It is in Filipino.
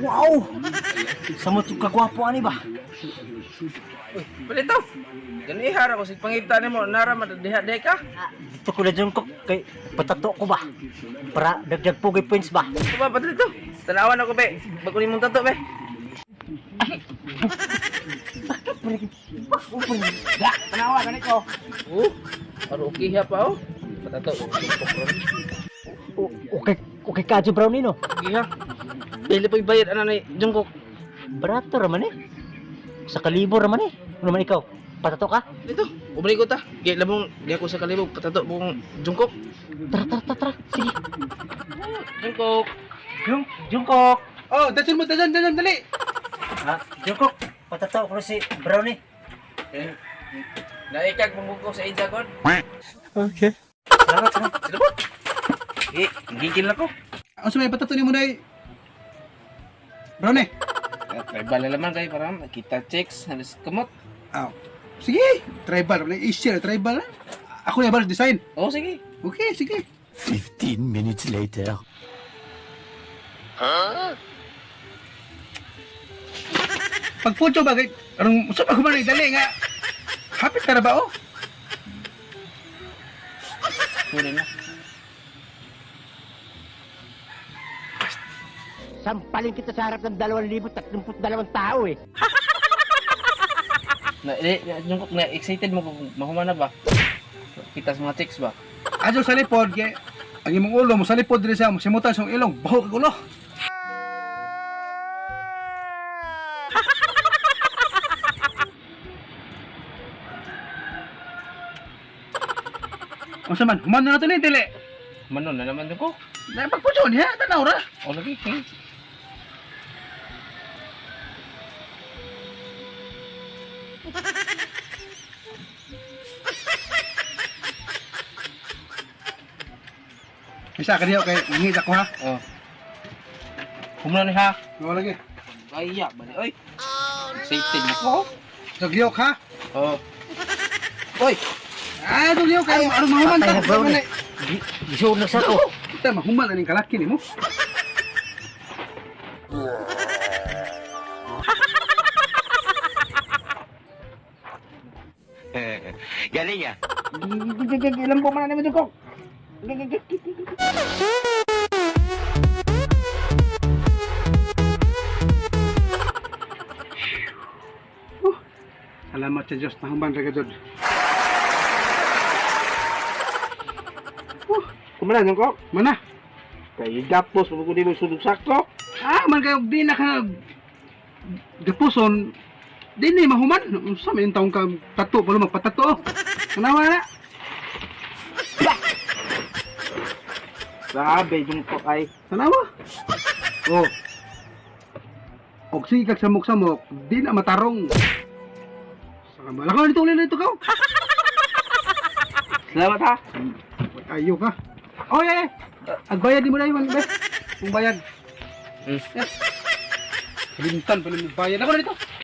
Wow! Samot yung kagwapo ani ba? Uy, palito. Gani ihara ko si pangita nimo nara madiha-diha ka. Dito ko na dyan ko kay patato ko ba? Para dagdag po kay points ba? Ito ba palito? Tanawan ako be. Bago nimong tato be. Tanawa gani ko. Aro okay ha pa oh. Patato. Okay ka Brown nino. Okay ha. Dili pa ibayad ana ni Jungkook. Barato raman eh. Sa kalibo raman eh. Ano man ikaw? Patato ka? Dito, ubali ko ta. Gaya labong, gaya ko sa kalibog, patato mong Jungkook. Tara. Sige. Jungkook. Jungkook. Oh, dasan mo, dasan, dali. Ha? Jungkook, patato ko si Brown eh. Naikag mong ko sa Ijagon. Okay. Salamat. Sino po? Gigil na ko. Ano sa may patato ni mo dahil? Brown eh. Tribal na naman kayo para kita checks, halos kamot. Sige, tribal. Easier, tribal na. Ako na ba design? Oh, sige. Okay, sige. 15 minutes later. Pag photo ba, anong sa pagkumanay, dali nga. Hapit ka na ba, oh? Kunin na. Sampalin kita sa harap ng 2,032 tao eh. Jungkook, na excited mo kung mahumana ba? Kita sa mga checks ba? Adyo sa lipod, kaya ang imong ulo mo sa lipod rin sa simutan sa ilong, baho ka ulo. O sa man, humano na ito ni Dili. Manon na naman Jungkook. Pagpudyo niya, tanaw ra. Oh, lagi. Isa ka niyo, kay ngit ako ha. Oh. Kumula ni ha. Wala lagi. Kaya, bali. Oy. Excited na ko. So, giyok ha. Oh. Oy. Ito giyok, kay ano mahuman Patay ta. na Brown eh. Isuod na sa ko. Kita mahuman na ning kalaki ni mo. Galing ya? Ilan po man na naman ko. Salamat sa Diyos na humban ra gud. Kumula Jungkook. Mana? Kay gapos mo ko di mo sulog sakto. Man kayo di na ka gapuson. Di na mahuman. Sa may taong ka tato pala magpatato. Kanawa na. Grabe Jungkook ay. Kanawa. Oh. Og sige kag samok-samok, di na matarong. Saka malakaw nito ulit ito ka. Salamat ha. Ayo ka. Oh, yeah. Agbayad di mo na yun, be. Kung bayad. Hmm. Lintan pala mo bayad. Ako na dito.